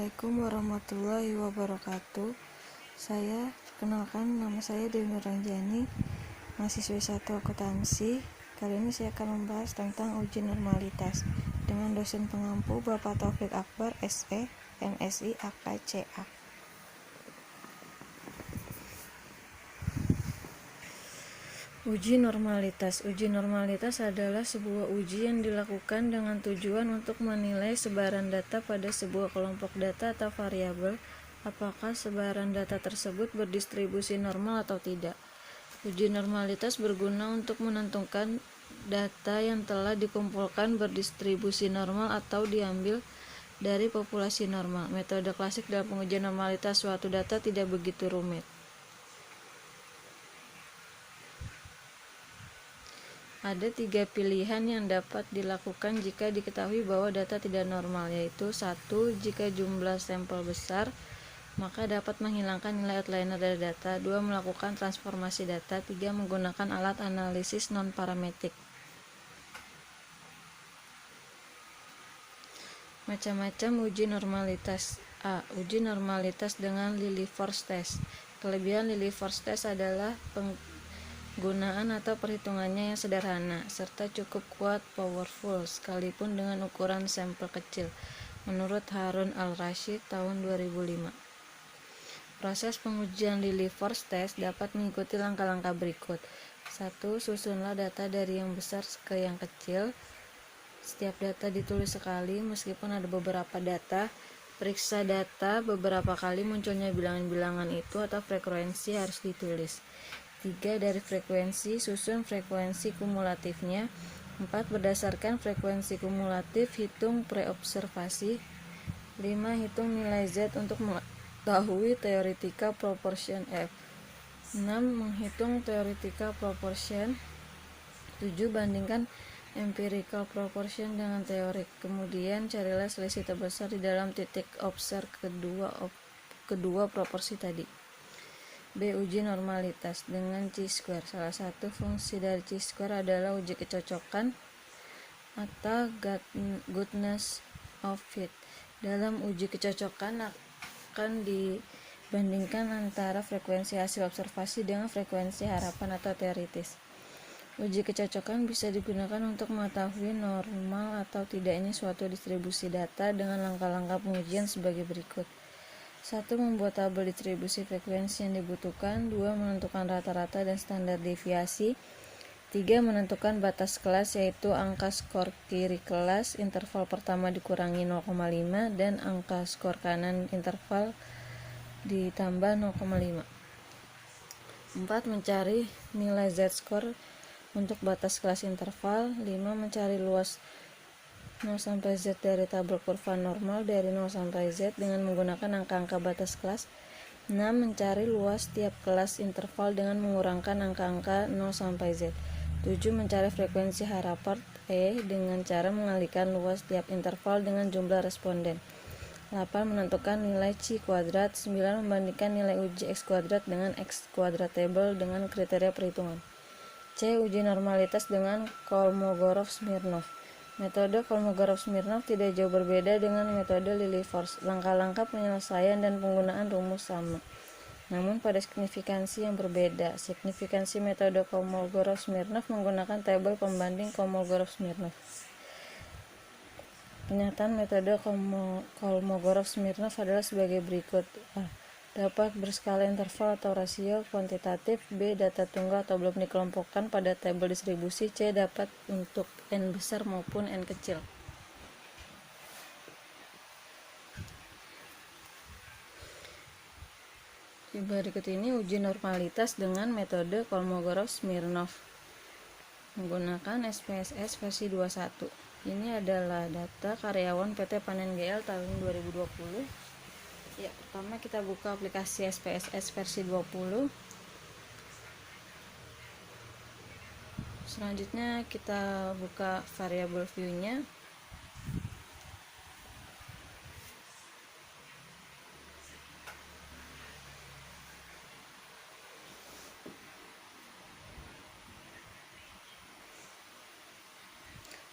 Assalamualaikum warahmatullahi wabarakatuh. Perkenalkan, nama saya Dewi Nurranjani, mahasiswi 1 akuntansi. Kali ini saya akan membahas tentang uji normalitas dengan dosen pengampu Bapak Taufik Akbar, SE, MSI, AK, CA. Uji normalitas adalah sebuah uji yang dilakukan dengan tujuan untuk menilai sebaran data pada sebuah kelompok data atau variabel, apakah sebaran data tersebut berdistribusi normal atau tidak. Uji normalitas berguna untuk menentukan data yang telah dikumpulkan berdistribusi normal atau diambil dari populasi normal. Metode klasik dalam pengujian normalitas suatu data tidak begitu rumit. Ada 3 pilihan yang dapat dilakukan jika diketahui bahwa data tidak normal, yaitu 1. Jika jumlah sampel besar, maka dapat menghilangkan nilai outliner dari data. 2. Melakukan transformasi data. 3. Menggunakan alat analisis non-parametrik. Macam-macam uji normalitas. A. Uji normalitas dengan Lilliefors test. Kelebihan Lilliefors test adalah penggunaan atau perhitungannya yang sederhana, serta cukup kuat powerful, sekalipun dengan ukuran sampel kecil, menurut Harun Al-Rashid tahun 2005. Proses pengujian Lilliefors test dapat mengikuti langkah-langkah berikut. 1. Susunlah data dari yang besar ke yang kecil. Setiap data ditulis sekali, meskipun ada beberapa data. Periksa data beberapa kali munculnya bilangan-bilangan itu atau frekuensi harus ditulis. 3. Dari frekuensi, susun frekuensi kumulatifnya. 4. Berdasarkan frekuensi kumulatif, hitung preobservasi. 5. Hitung nilai Z untuk mengetahui theoretical proportion F. 6. Menghitung theoretical proportion. 7. Bandingkan empirical proportion dengan teorik. Kemudian carilah selisih terbesar di dalam titik observ kedua proporsi tadi. B. Uji normalitas dengan chi-square. Salah satu fungsi dari chi-square adalah uji kecocokan atau goodness of fit. Dalam uji kecocokan akan dibandingkan antara frekuensi hasil observasi dengan frekuensi harapan atau teoritis. Uji kecocokan bisa digunakan untuk mengetahui normal atau tidaknya suatu distribusi data dengan langkah-langkah pengujian sebagai berikut. 1. Membuat tabel distribusi frekuensi yang dibutuhkan. 2. Menentukan rata-rata dan standar deviasi. 3. Menentukan batas kelas, yaitu angka skor kiri kelas interval pertama dikurangi 0,5 dan angka skor kanan interval ditambah 0,5. 4. Mencari nilai z-score untuk batas kelas interval. 5. Mencari luas 0 sampai Z dari tabel kurva normal dari 0 sampai Z dengan menggunakan angka-angka batas kelas. 6. Mencari luas tiap kelas interval dengan mengurangkan angka-angka 0 sampai Z. 7. Mencari frekuensi harapan E dengan cara mengalihkan luas tiap interval dengan jumlah responden. 8. Menentukan nilai chi kuadrat. 9. Membandingkan nilai uji X kuadrat dengan X kuadrat table dengan kriteria perhitungan. C. Uji normalitas dengan Kolmogorov-Smirnov. Metode Kolmogorov-Smirnov tidak jauh berbeda dengan metode Lilliefors. Langkah-langkah penyelesaian dan penggunaan rumus sama, namun pada signifikansi yang berbeda. Signifikansi metode Kolmogorov-Smirnov menggunakan tabel pembanding Kolmogorov-Smirnov. Pernyataan metode Kolmogorov-Smirnov adalah sebagai berikut. A. Dapat berskala interval atau rasio kuantitatif. B. Data tunggal atau belum dikelompokkan pada tabel distribusi. C. Dapat untuk N besar maupun N kecil. Berikut ini uji normalitas dengan metode Kolmogorov-Smirnov menggunakan SPSS versi 21. Ini adalah data karyawan PT Panen GL tahun 2020. Ya, pertama kita buka aplikasi SPSS versi 20. Selanjutnya kita buka variable view-nya.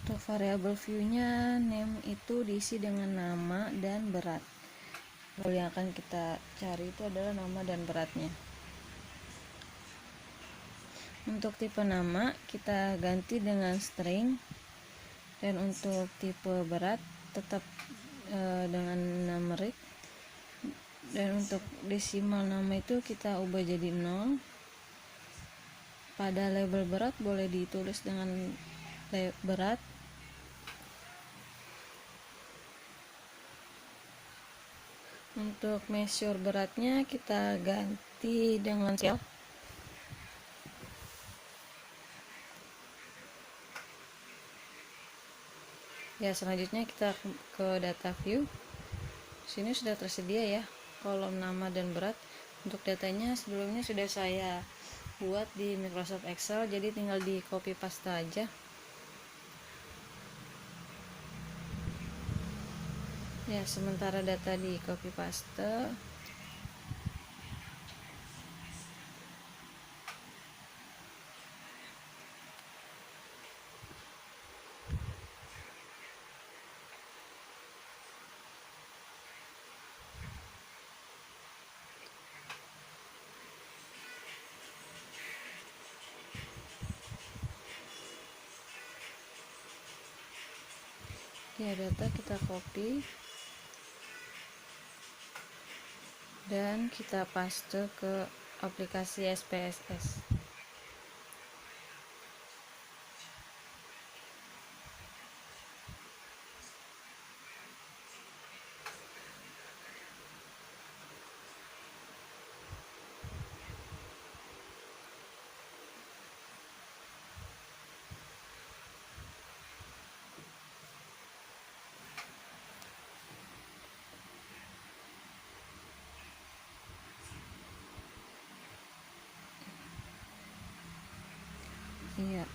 Untuk variable view-nya, name itu diisi dengan nama dan berat. variabel yang akan kita cari itu adalah nama dan beratnya. Untuk tipe nama kita ganti dengan string, dan untuk tipe berat tetap dengan numerik, dan untuk desimal nama itu kita ubah jadi 0. Pada label berat boleh ditulis dengan berat. Untuk measure beratnya kita ganti dengan scale. Ya, selanjutnya kita ke data view. Sini sudah tersedia ya kolom nama dan berat. Untuk datanya sebelumnya sudah saya buat di Microsoft Excel, jadi tinggal di copy paste aja. Ya, sementara data di copy paste, ya data kita copy dan kita paste ke aplikasi SPSS. Iya,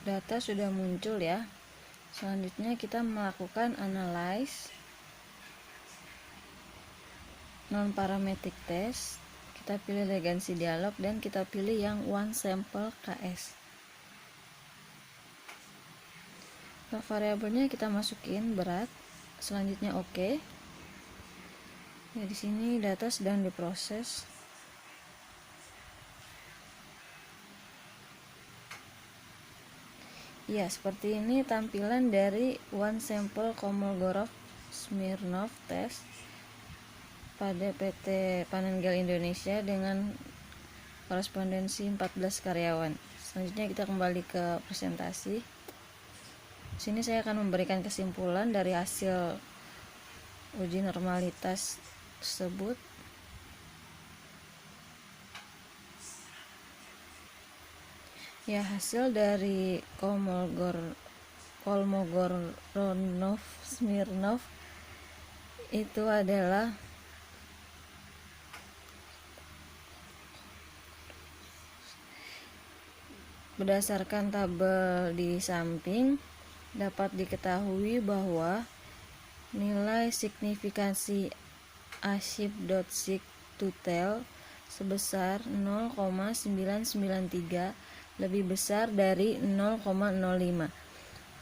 data sudah muncul ya. Selanjutnya kita melakukan analyze non-parametric test. Kita pilih legacy dialog dan kita pilih yang one sample KS. Untuk variabelnya kita masukin berat. Selanjutnya oke. Ya, di sini data sedang diproses. Ya, seperti ini tampilan dari one sample Kolmogorov-Smirnov test pada PT Panenggel Indonesia dengan korespondensi 14 karyawan. Selanjutnya kita kembali ke presentasi. Sini saya akan memberikan kesimpulan dari hasil uji normalitas tersebut. Ya, hasil dari Kolmogorov-Smirnov itu adalah berdasarkan tabel di samping dapat diketahui bahwa nilai signifikansi aship.sig_total sebesar 0,993 lebih besar dari 0,05.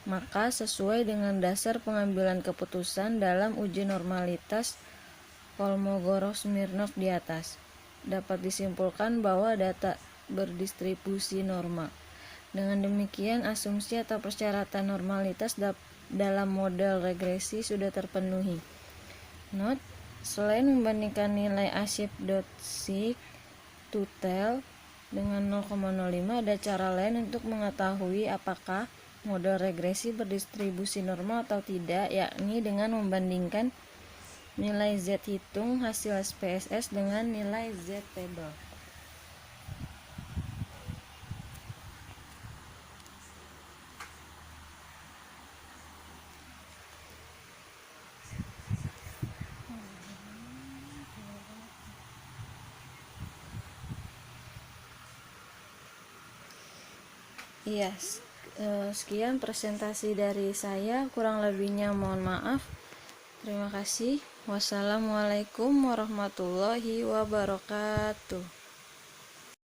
Maka sesuai dengan dasar pengambilan keputusan dalam uji normalitas Kolmogorov-Smirnov di atas, dapat disimpulkan bahwa data berdistribusi normal. Dengan demikian, asumsi atau persyaratan normalitas dalam model regresi sudah terpenuhi. Note, selain membandingkan nilai aship.sig_total dengan 0,05, ada cara lain untuk mengetahui apakah model regresi berdistribusi normal atau tidak, yakni dengan membandingkan nilai Z hitung hasil SPSS dengan nilai Z table. Iya, sekian presentasi dari saya, kurang lebihnya mohon maaf. Terima kasih. Wassalamualaikum warahmatullahi wabarakatuh.